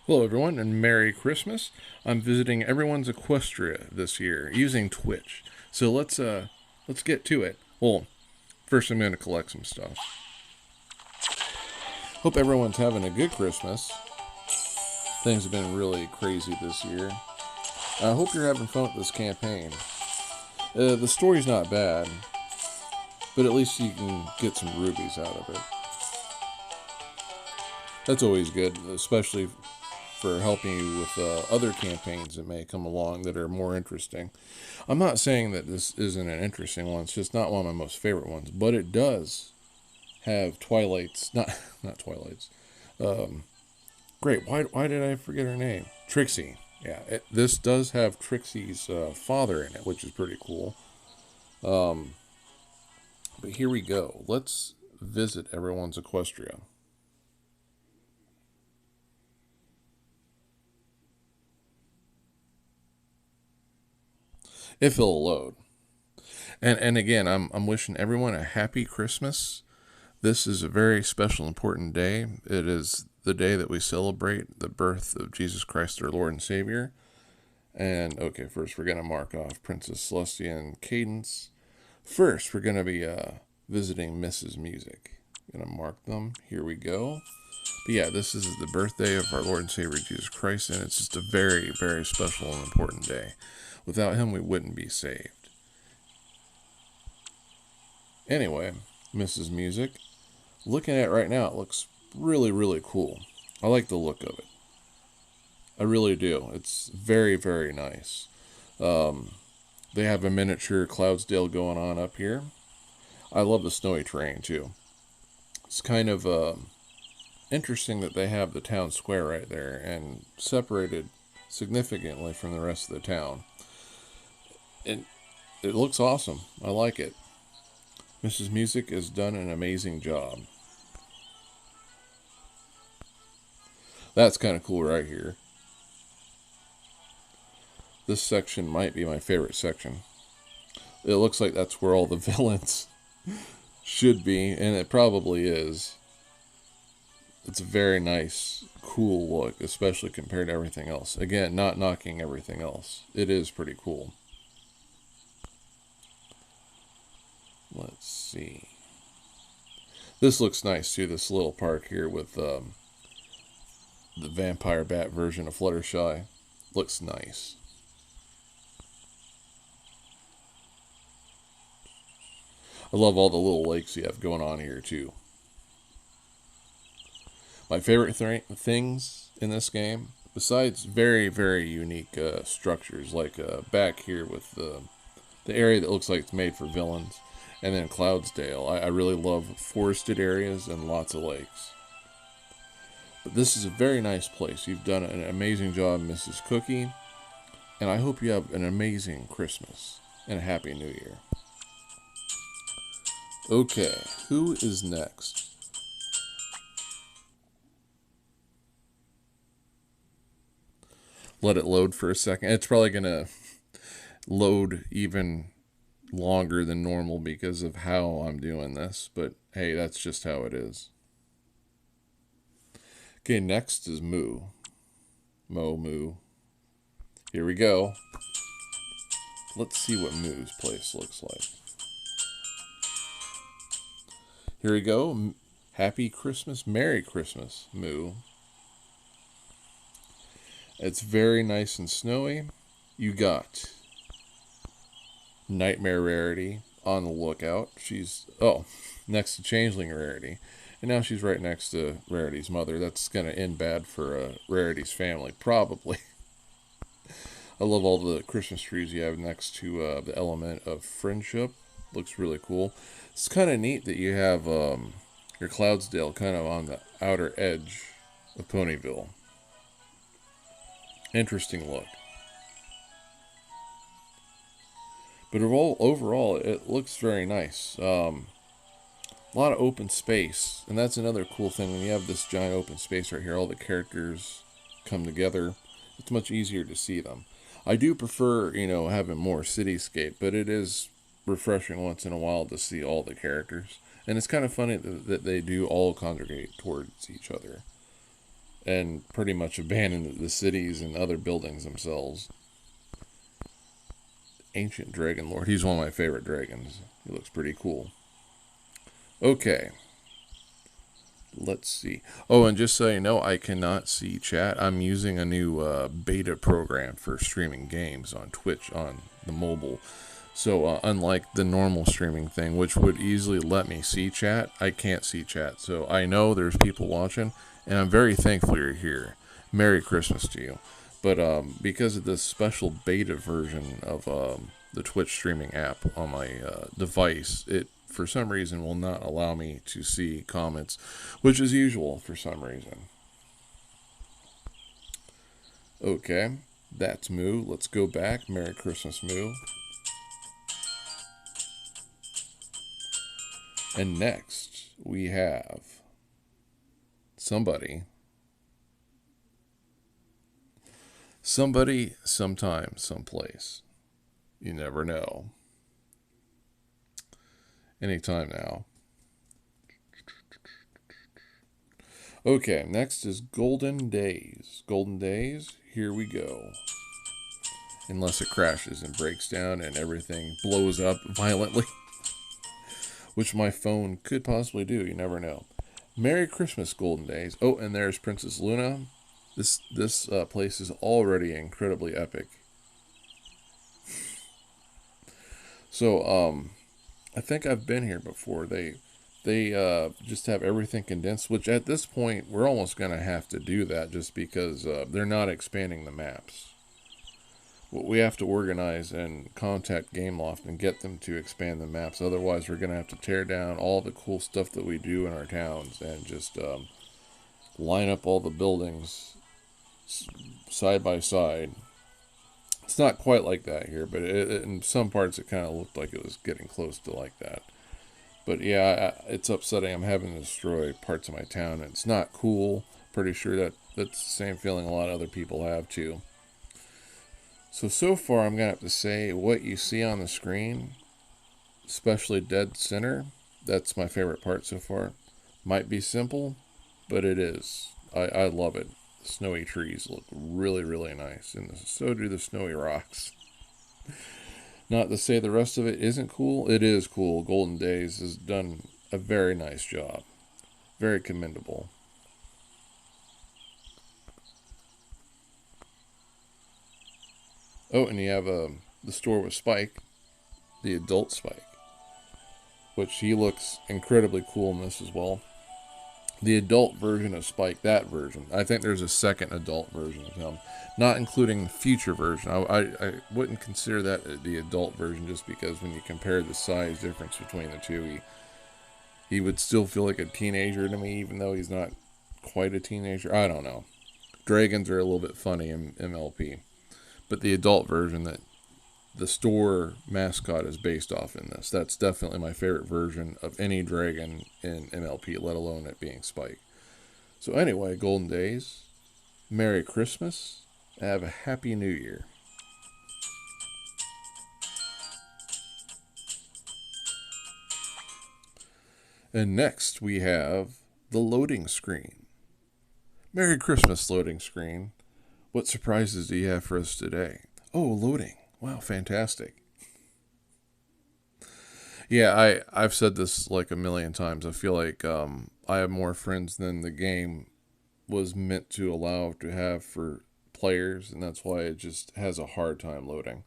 Hello, everyone, and Merry Christmas. I'm visiting everyone's Equestria this year using Twitch. So let's get to it. Well, first I'm going to collect some stuff. Hope everyone's having a good Christmas. Things have been really crazy this year. I hope you're having fun with this campaign. The story's not bad, but at least you can get some rubies out of it. That's always good, especially for helping you with other campaigns that may come along that are more interesting. I'm not saying that this isn't an interesting one. It's just not one of my most favorite ones, but it does have Twilight's not Twilight's. Great. Why did I forget her name? Trixie. Yeah, this does have Trixie's father in it, which is pretty cool. But here we go. Let's visit everyone's Equestria. If it'll load. And again, I'm wishing everyone a happy Christmas. This is a very special, important day. It is the day that we celebrate the birth of Jesus Christ, our Lord and Savior. And okay, first we're gonna mark off Princess Celestia and Cadence. First, we're gonna be visiting Mrs. Music. Gonna mark them. Here we go. But yeah, this is the birthday of our Lord and Savior Jesus Christ, and it's just a very, very special and important day. Without him, we wouldn't be saved. Anyway, Mrs. Music. Looking at it right now, it looks really, really cool. I like the look of it. I really do. It's very, very nice. They have a miniature Cloudsdale going on up here. I love the snowy terrain too. It's kind of interesting that they have the town square right there and separated significantly from the rest of the town. And it looks awesome. I like it. Mrs. Music has done an amazing job. That's kind of cool right here. This section might be my favorite section. It looks like that's where all the villains should be, and it probably is. It's a very nice, cool look, especially compared to everything else. Again, not knocking everything else. It is pretty cool. Let's see. This looks nice too, this little park here with the vampire bat version of Fluttershy. Looks nice. I love all the little lakes you have going on here too. My favorite things in this game, besides very, very unique structures, like back here with the area that looks like it's made for villains, and then Cloudsdale. I really love forested areas and lots of lakes. But this is a very nice place. You've done an amazing job, Mrs. Cookie, and I hope you have an amazing Christmas and a Happy New Year. Okay, who is next? Let it load for a second. It's probably going to load even longer than normal because of how I'm doing this, but hey, that's just how it is. Okay, next is Moo. Moo. Here we go. Let's see what Moo's place looks like. Here we go. Happy Christmas, Merry Christmas, Moo. It's very nice and snowy. You got Nightmare Rarity on the lookout. She's, next to Changeling Rarity. And now she's right next to Rarity's mother. That's going to end bad for Rarity's family, probably. I love all the Christmas trees you have next to the element of friendship. Looks really cool. It's kind of neat that you have your Cloudsdale kind of on the outer edge of Ponyville. Interesting look. But overall, it looks very nice. A lot of open space, and that's another cool thing. When you have this giant open space right here, all the characters come together. It's much easier to see them. I do prefer, having more cityscape, but it is refreshing once in a while to see all the characters. And it's kind of funny that they do all congregate towards each other. and pretty much abandoned the cities and other buildings themselves. Ancient Dragon Lord. He's one of my favorite dragons. He looks pretty cool. Okay. Let's see. Oh, and just so you know, I cannot see chat. I'm using a new beta program for streaming games on Twitch on the mobile. So, unlike the normal streaming thing, which would easily let me see chat, I can't see chat. So, I know there's people watching, and I'm very thankful you're here. Merry Christmas to you. But because of this special beta version of the Twitch streaming app on my device, it for some reason will not allow me to see comments, which is usual for some reason. Okay, that's Moo. Let's go back. Merry Christmas, Moo. And next, we have somebody, sometime, someplace. You never know. Anytime now. Okay, next is Golden Days. Golden Days, here we go. Unless it crashes and breaks down and everything blows up violently. Which my phone could possibly do, you never know. Merry Christmas, Golden Days. Oh, and there's Princess Luna. This place is already incredibly epic. So, I think I've been here before. They just have everything condensed, which at this point we're almost going to have to do that just because they're not expanding the maps. We have to organize and contact Gameloft and get them to expand the maps. Otherwise, we're going to have to tear down all the cool stuff that we do in our towns and just line up all the buildings side by side. It's not quite like that here, but in some parts it kind of looked like it was getting close to like that. But yeah, it's upsetting. I'm having to destroy parts of my town, and it's not cool. Pretty sure that's the same feeling a lot of other people have too. So far I'm going to have to say what you see on the screen, especially dead center, that's my favorite part so far. Might be simple, but it is. I love it. The snowy trees look really, really nice, and so do the snowy rocks. Not to say the rest of it isn't cool. It is cool. Golden Days has done a very nice job. Very commendable. Oh, and you have the store with Spike, the adult Spike, which he looks incredibly cool in this as well. The adult version of Spike, that version. I think there's a second adult version of him, not including the future version. I wouldn't consider that the adult version just because when you compare the size difference between the two, he would still feel like a teenager to me, even though he's not quite a teenager. I don't know. Dragons are a little bit funny in MLP. But the adult version that the store mascot is based off in this, that's definitely my favorite version of any dragon in MLP, let alone it being Spike. So anyway, Golden Days, Merry Christmas, have a Happy New Year. And next we have the loading screen. Merry Christmas, loading screen. What surprises do you have for us today? Oh, loading. Wow, fantastic. Yeah, I've said this like a million times. I feel like I have more friends than the game was meant to allow to have for players, and that's why it just has a hard time loading.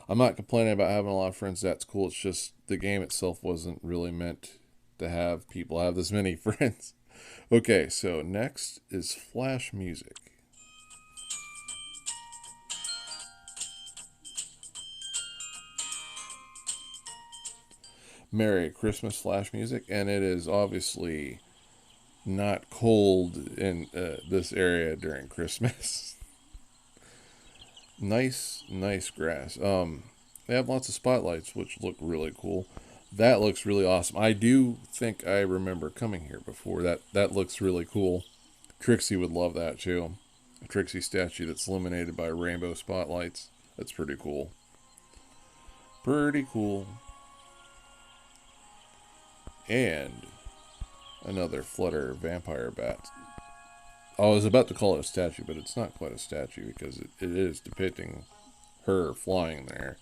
I'm not complaining about having a lot of friends. That's cool. It's just the game itself wasn't really meant to have people have this many friends. Okay, so next is Flash music. Merry Christmas Flash music, and it is obviously not cold in this area during Christmas. nice grass. They have lots of spotlights, which look really cool. That looks really awesome. I do think I remember coming here before. That looks really cool. Trixie would love that too. A Trixie statue that's illuminated by rainbow spotlights. That's pretty cool. Pretty cool. And another Flutter vampire bat I was about to call it a statue, but it's not quite a statue because it is depicting her flying there.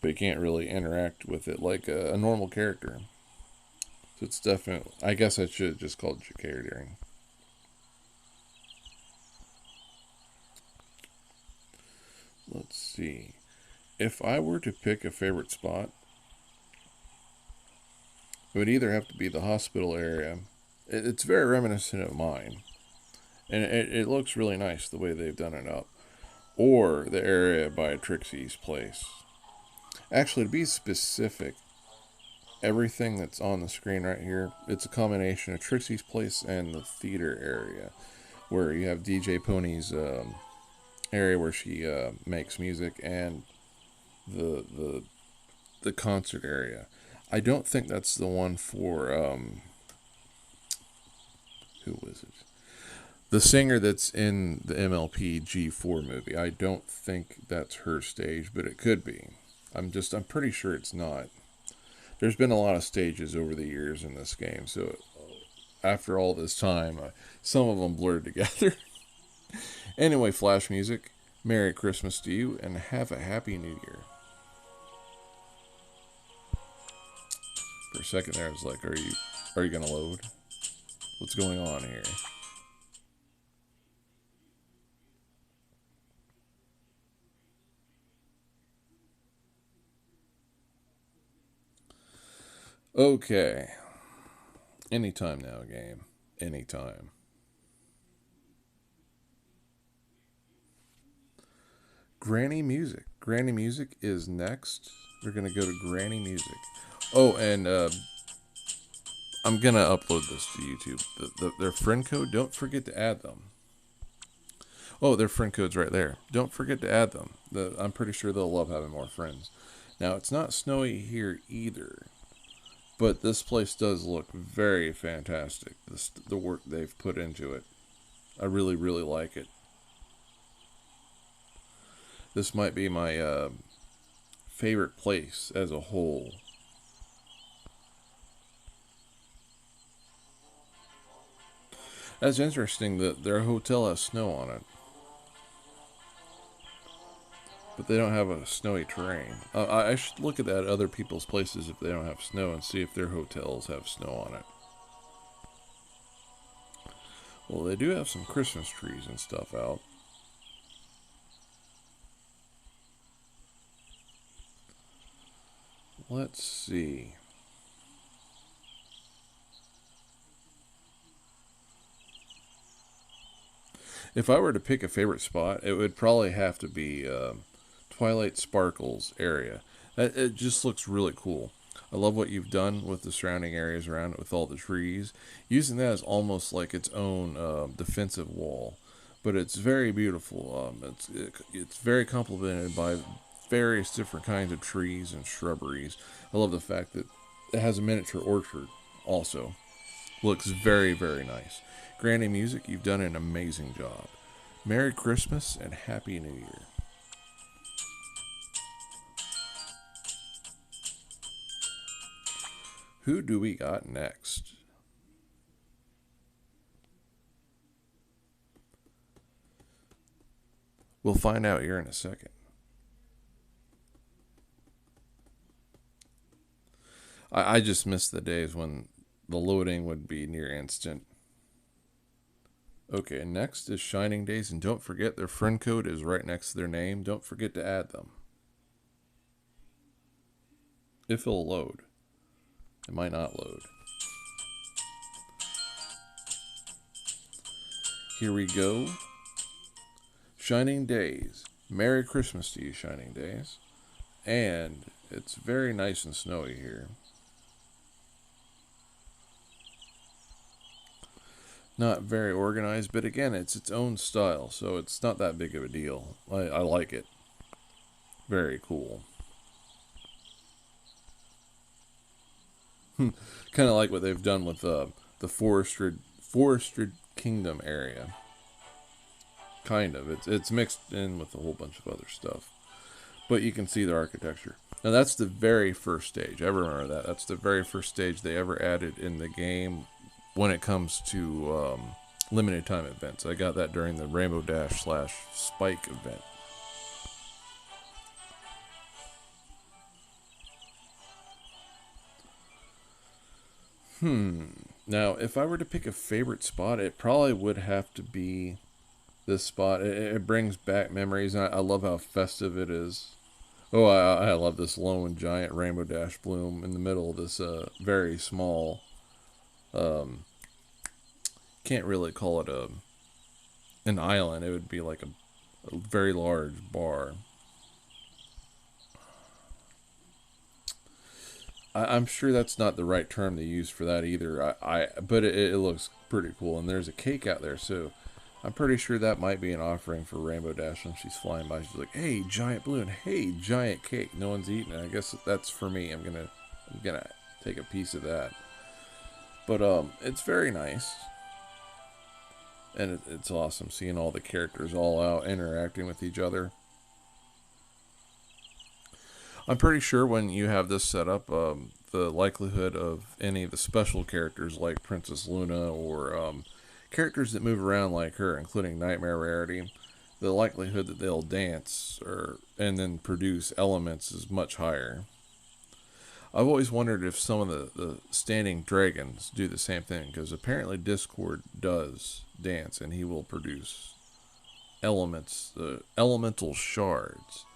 But you can't really interact with it like a normal character. So it's definitely. I guess I should have just called it Jacarian. Let's see. If I were to pick a favorite spot, it would either have to be the hospital area. It's very reminiscent of mine, and it looks really nice the way they've done it up. Or the area by Trixie's place. Actually, to be specific, everything that's on the screen right here, it's a combination of Trixie's place and the theater area, where you have DJ Pony's area where she makes music, and the the the concert area. I don't think that's the one for who was it? The singer that's in the MLP G4 movie. I don't think that's her stage, but it could be. I'm pretty sure it's not. There's been a lot of stages over the years in this game, so after all this time, some of them blurred together. Anyway, Flash Music, Merry Christmas to you, and have a Happy New Year. For a second there, I was like, are you gonna load? What's going on here? Okay. Anytime now, game. Anytime. Granny Music. Granny Music is next. We're gonna go to Granny Music. Oh, and I'm gonna upload this to YouTube. Their friend code. Don't forget to add them. Oh, their friend code's right there. Don't forget to add them. I'm pretty sure they'll love having more friends. Now it's not snowy here either, but this place does look very fantastic. The work they've put into it, I really really like it. This might be my favorite place as a whole. That's interesting that their hotel has snow on it, but they don't have a snowy terrain. I should look at that at other people's places if they don't have snow and see if their hotels have snow on it. Well, they do have some Christmas trees and stuff out. Let's see. If I were to pick a favorite spot, it would probably have to be Twilight Sparkles area. It just looks really cool. I love what you've done with the surrounding areas around it with all the trees. Using that as almost like its own defensive wall. But it's very beautiful. It's very complemented by various different kinds of trees and shrubberies. I love the fact that it has a miniature orchard also. Looks very, very nice. Granny Music, you've done an amazing job. Merry Christmas and Happy New Year. Who do we got next? We'll find out here in a second. I just miss the days when the loading would be near instant. Okay, next is Shining Days, and don't forget their friend code is right next to their name. Don't forget to add them. If it'll load. It might not load. Here we go. Shining Days. Merry Christmas to you, Shining Days. And it's very nice and snowy here. Not very organized, but again, it's its own style, so it's not that big of a deal. I like it. Very cool. Kind of like what they've done with the forested kingdom area. Kind of. It's mixed in with a whole bunch of other stuff, but you can see the architecture. Now that's the very first stage. I remember that. That's the very first stage they ever added in the game when it comes to limited time events. I got that during the Rainbow Dash slash Spike event. Now, if I were to pick a favorite spot, it probably would have to be this spot. It brings back memories, and I love how festive it is. Oh, I love this lone giant Rainbow Dash bloom in the middle of this very small. Can't really call it an island. It would be like a very large bar. I'm sure that's not the right term to use for that either. But it looks pretty cool, and there's a cake out there, so I'm pretty sure that might be an offering for Rainbow Dash when she's flying by. She's like, "Hey, giant balloon! Hey, giant cake!" No one's eating it. I guess that's for me. I'm gonna take a piece of that. But it's very nice, and it's awesome seeing all the characters all out interacting with each other. I'm pretty sure when you have this set up, the likelihood of any of the special characters like Princess Luna or characters that move around like her, including Nightmare Rarity, the likelihood that they'll dance or and then produce elements is much higher. I've always wondered if some of the standing dragons do the same thing, because apparently Discord does dance and he will produce elements, the elemental shards.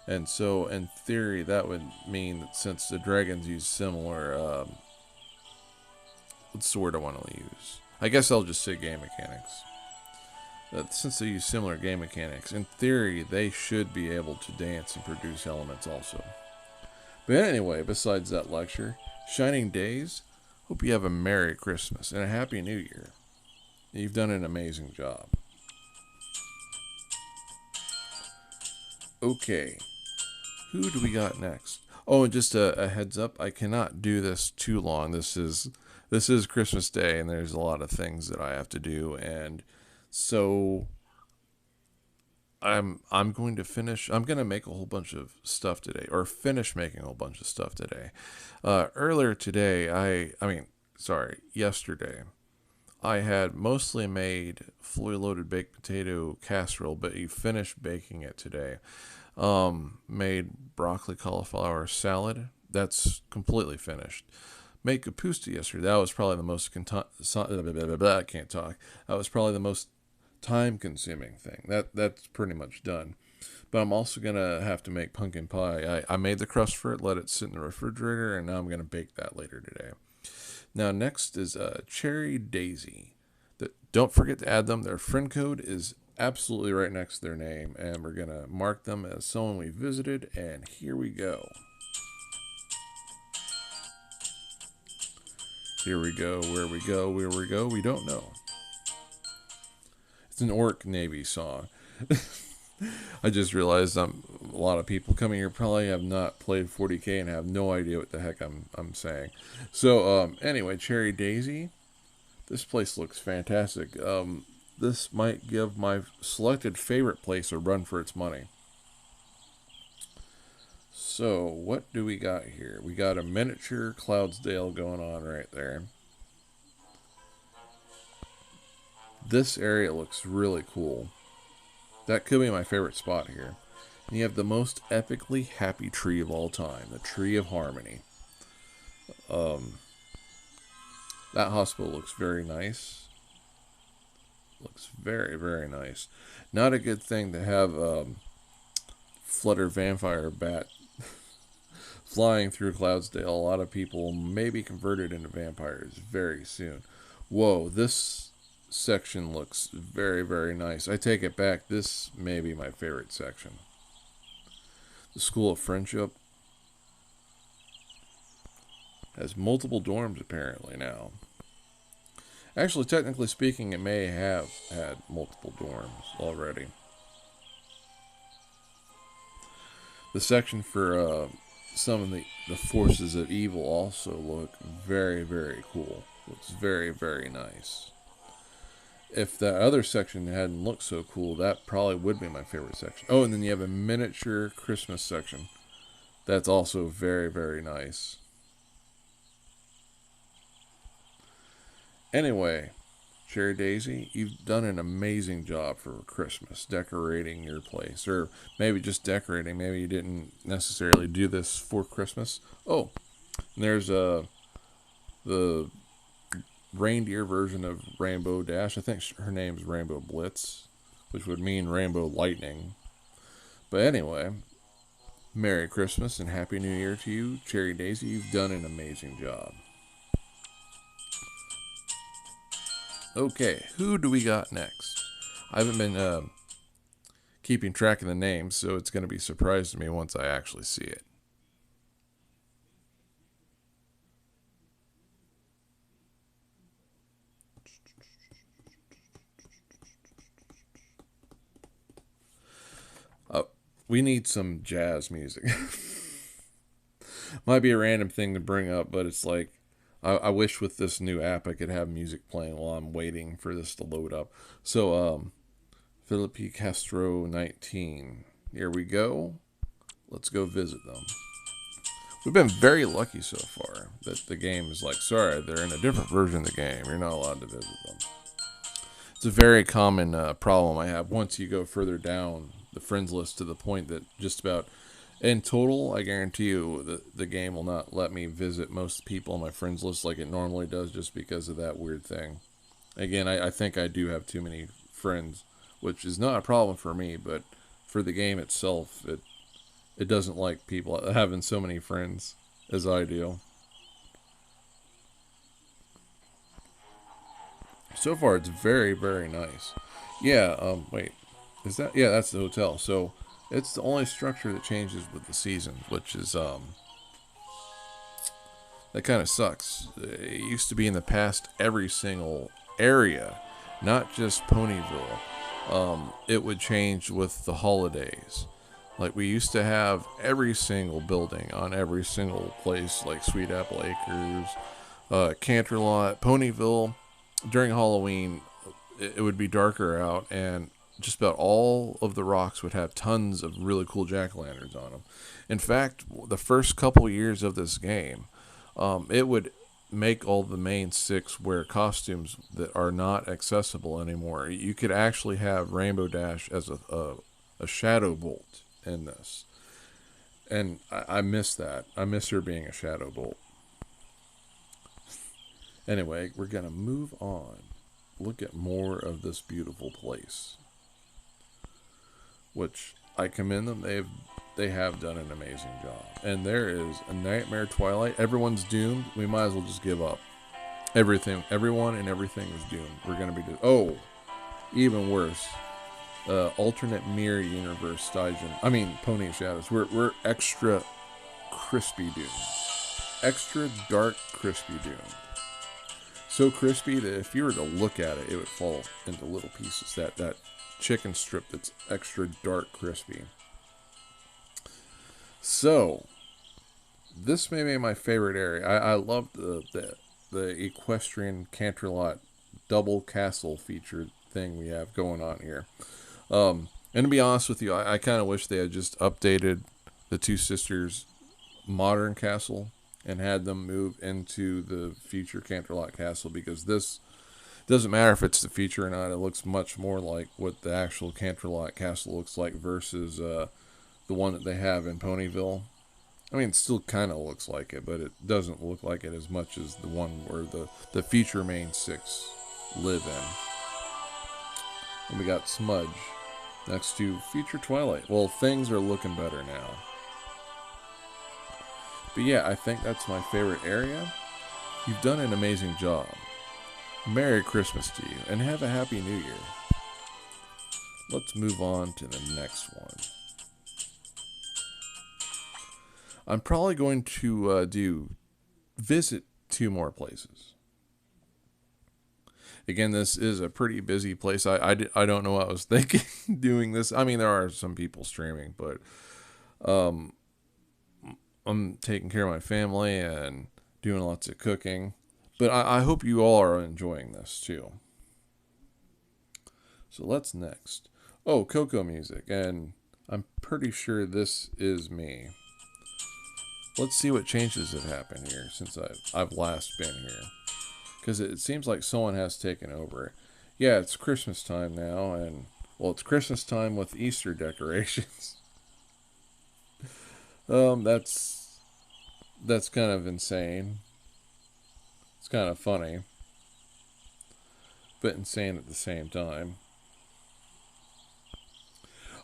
And so, in theory, that would mean that since the dragons use similar, what's the word I want to use? I guess I'll just say game mechanics. Since they use similar game mechanics, in theory, they should be able to dance and produce elements also. But anyway, besides that lecture, Shining Days, hope you have a Merry Christmas and a Happy New Year. You've done an amazing job. Okay, who do we got next? Oh, and just a heads up, I cannot do this too long. This is Christmas Day, and there's a lot of things that I have to do, and so I'm going to finish. I'm going to make a whole bunch of stuff today, or finish making a whole bunch of stuff today. Earlier today, yesterday, I had mostly made fully loaded baked potato casserole, but you finished baking it today. Made broccoli cauliflower salad. That's completely finished. Made kapusta yesterday. That was probably the most I can't talk. That was probably the most time consuming thing. That's pretty much done. But I'm also gonna have to make pumpkin pie. I made the crust for it, let it sit in the refrigerator, and now I'm gonna bake that later today. Now next is cherry daisy. Don't forget to add them. Their friend code is absolutely right next to their name, and we're gonna mark them as someone we visited. And here we go. Here we go. Where we go. Where we go. We don't know. It's an Orc Navy song. I just realized a lot of people coming here probably have not played 40K and have no idea what the heck I'm saying. So anyway, Cherry Daisy. This place looks fantastic. This might give my selected favorite place a run for its money. So what do we got here? We got a miniature Cloudsdale going on right there. This area looks really cool. That could be my favorite spot here. And you have the most epically happy tree of all time, the Tree of Harmony. That hospital looks very nice. Looks very, very nice. Not a good thing to have Flutter Vampire Bat flying through Cloudsdale. A lot of people may be converted into vampires very soon. Whoa, this section looks very, very nice. I take it back. This may be my favorite section. The School of Friendship has multiple dorms apparently now. Actually, technically speaking, it may have had multiple dorms already. The section for some of the forces of evil also look very, very cool. Looks very, very nice. If that other section hadn't looked so cool, that probably would be my favorite section. Oh, and then you have a miniature Christmas section. That's also very, very nice. Anyway, Cherry Daisy, you've done an amazing job for Christmas, decorating your place. Or maybe just decorating. Maybe you didn't necessarily do this for Christmas. Oh, and there's the reindeer version of Rainbow Dash. I think her name's Rainbow Blitz, which would mean Rainbow Lightning. But anyway, Merry Christmas and Happy New Year to you, Cherry Daisy. You've done an amazing job. Okay, who do we got next? I haven't been keeping track of the names, so it's going to be a surprise to me once I actually see it. We need some jazz music. Might be a random thing to bring up, but it's like I wish with this new app I could have music playing while I'm waiting for this to load up. So, Philippi Castro 19. Here we go. Let's go visit them. We've been very lucky so far that the game is like, sorry, they're in a different version of the game. You're not allowed to visit them. It's a very common problem I have once you go further down the friends list to the point that just about in total, I guarantee you the game will not let me visit most people on my friends list like it normally does just because of that weird thing. Again, I think I do have too many friends, which is not a problem for me, but for the game itself, it doesn't like people having so many friends as I do. So far, it's very, very nice. Yeah, wait. Is that? Yeah, that's the hotel. So it's the only structure that changes with the seasons, which is, that kind of sucks. It used to be in the past every single area, not just Ponyville. It would change with the holidays. Like we used to have every single building on every single place, like Sweet Apple Acres, Canterlot, Ponyville. During Halloween, it would be darker out, and just about all of the rocks would have tons of really cool jack-o'-lanterns on them. In fact, the first couple years of this game, it would make all the main six wear costumes that are not accessible anymore. You could actually have Rainbow Dash as a shadow bolt in this. And I miss that. I miss her being a shadow bolt. Anyway, we're going to move on. Look at more of this beautiful place. Which I commend them. They have done an amazing job. And there is a Nightmare Twilight. Everyone's doomed. We might as well just give up. Everyone and everything is doomed. We're going to be doomed. Oh, even worse. Alternate mirror universe Pony Shadows. We're extra crispy doomed. Extra dark crispy doomed. So crispy that if you were to look at it, it would fall into little pieces. That chicken strip that's extra dark crispy. So, this may be my favorite area. I love the equestrian Canterlot double castle feature thing we have going on here. And to be honest with you, I kind of wish they had just updated the Two Sisters modern castle and had them move into the future Canterlot Castle, because this doesn't matter if it's the future or not. It looks much more like what the actual Canterlot Castle looks like versus the one that they have in Ponyville. I mean, it still kind of looks like it, but it doesn't look like it as much as the one where the future main six live in. And we got Smudge next to Future Twilight. Well, things are looking better now. But yeah, I think that's my favorite area. You've done an amazing job. Merry Christmas to you, and have a Happy New Year. Let's move on to the next one. I'm probably going to visit 2 more places. Again, this is a pretty busy place. I don't know what I was thinking doing this. I mean, there are some people streaming, but I'm taking care of my family and doing lots of cooking. But I hope you all are enjoying this too. So let's next. Oh, Coco music. And I'm pretty sure this is me. Let's see what changes have happened here since I've last been here. because it seems like someone has taken over. Yeah, it's Christmas time now, and well, it's Christmas time with Easter decorations. That's kind of insane. It's kind of funny, but insane at the same time.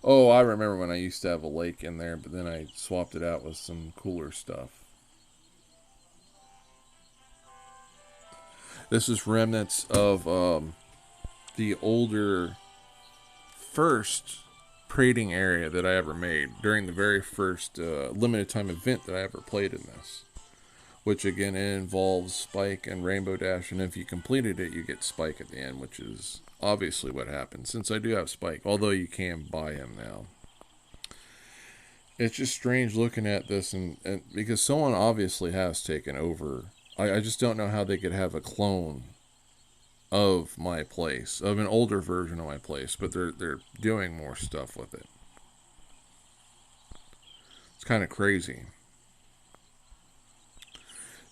Oh, I remember when I used to have a lake in there, but then I swapped it out with some cooler stuff. This is remnants of the older first prating area that I ever made during the very first limited time event that I ever played in this. Which again it involves Spike and Rainbow Dash, and if you completed it, you get Spike at the end, which is obviously what happened. Since I do have Spike, although you can buy him now. It's just strange looking at this, and because someone obviously has taken over. I just don't know how they could have a clone of my place, of an older version of my place, but they're doing more stuff with it. It's kind of crazy.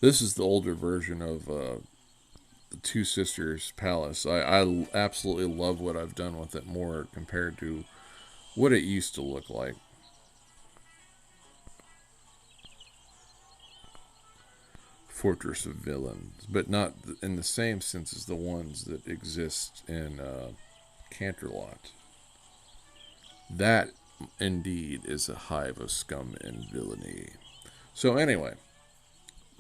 This is the older version of the Two Sisters Palace. I absolutely love what I've done with it more compared to what it used to look like. Fortress of Villains, but not in the same sense as the ones that exist in Canterlot. That indeed is a hive of scum and villainy. So anyway,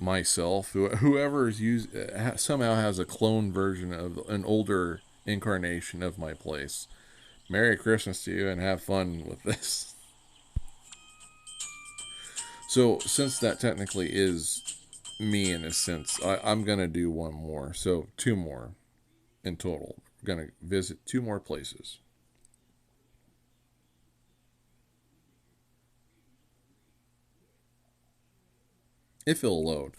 myself, whoever is somehow has a clone version of an older incarnation of my place. Merry Christmas to you and have fun with this. So since that technically is me in a sense, I'm gonna do one more. So two more in total. I'm gonna visit two more places. If it'll load.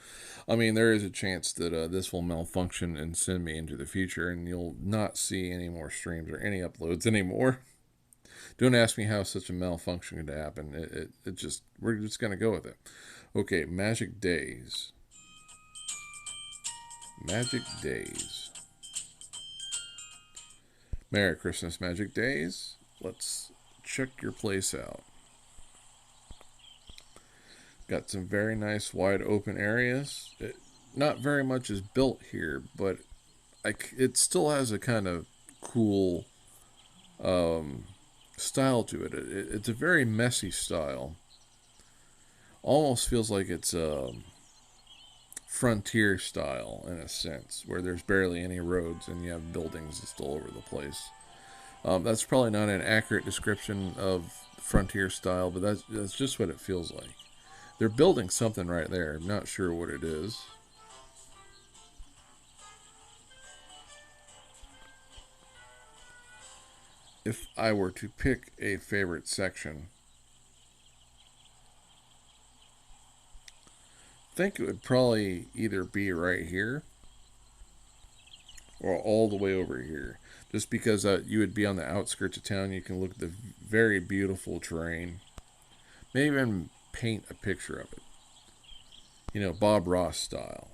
I mean, there is a chance that this will malfunction and send me into the future, and you'll not see any more streams or any uploads anymore. Don't ask me how such a malfunction could happen. It just, we're just gonna go with it. Okay, Magic Days. Magic Days. Merry Christmas, Magic Days. Let's check your place out. Got some very nice wide open areas. Not very much is built here, but it still has a kind of cool style to it. It's a very messy style. Almost feels like it's frontier style in a sense, where there's barely any roads and you have buildings just all over the place. That's probably not an accurate description of frontier style, but that's just what it feels like. They're building something right there. I'm not sure what it is. If I were to pick a favorite section, I think it would probably either be right here or all the way over here. Just because you would be on the outskirts of town, you can look at the very beautiful terrain. Maybe even paint a picture of it. You know, Bob Ross style.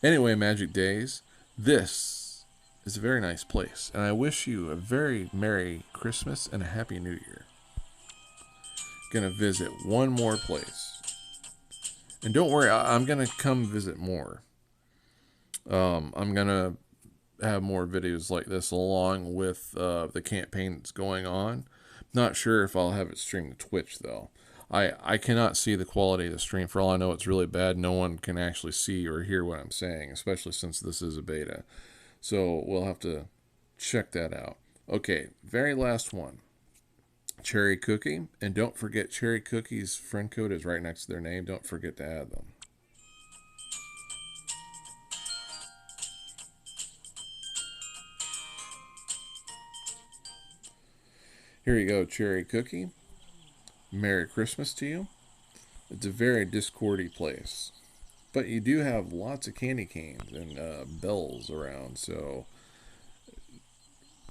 Anyway, Magic Days, this is a very nice place, and I wish you a very Merry Christmas and a Happy New Year. Gonna visit one more place. And don't worry, I'm gonna come visit more. I'm gonna have more videos like this along with the campaign that's going on. Not sure if I'll have it streamed to Twitch though. I cannot see the quality of the stream. For all I know, it's really bad. No one can actually see or hear what I'm saying, especially since this is a beta. So we'll have to check that out. Okay, very last one. Cherry Cookie. And don't forget, Cherry Cookie's friend code is right next to their name. Don't forget to add them. Here you go, Cherry Cookie. Merry Christmas to you. It's a very discordy place. But you do have lots of candy canes and bells around, so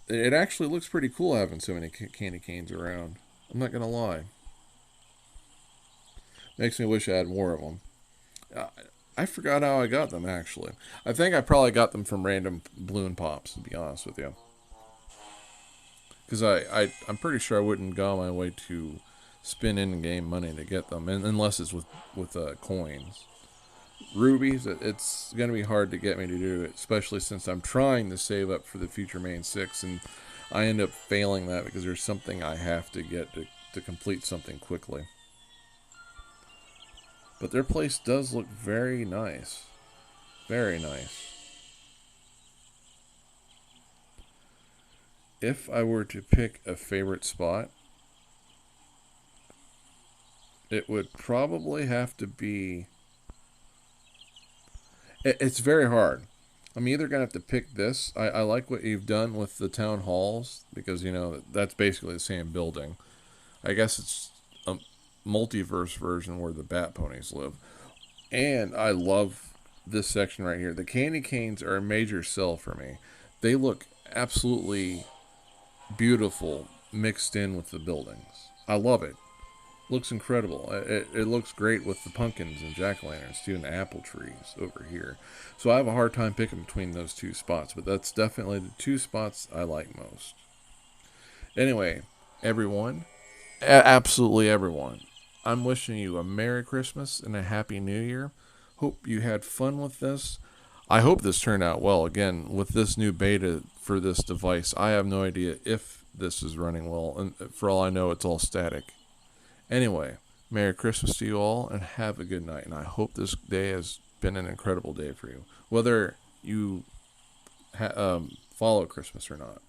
it actually looks pretty cool having so many candy canes around. I'm not going to lie. Makes me wish I had more of them. I forgot how I got them, actually. I think I probably got them from random balloon pops, to be honest with you. Because I'm pretty sure I wouldn't go on my way to spend in-game money to get them, unless it's with coins. Rubies, it's going to be hard to get me to do it, especially since I'm trying to save up for the future main 6, and I end up failing that because there's something I have to get to complete something quickly. But their place does look very nice. Very nice. If I were to pick a favorite spot, it would probably have to be. It's very hard. I'm either gonna have to pick this. I like what you've done with the town halls because that's basically the same building. I guess it's a multiverse version where the Bat Ponies live, and I love this section right here. The candy canes are a major sell for me. They look absolutely beautiful mixed in with the buildings. I love it. Looks incredible. It looks great with the pumpkins and jack o' lanterns too, and the apple trees over here. So I have a hard time picking between those two spots, but that's definitely the two spots I like most. Anyway, everyone, absolutely everyone, I'm wishing you a Merry Christmas and a Happy New Year. Hope you had fun with this. I hope this turned out well. Again, with this new beta for this device, I have no idea if this is running well, and for all I know, it's all static. Anyway, Merry Christmas to you all, and have a good night. And I hope this day has been an incredible day for you, whether you follow Christmas or not.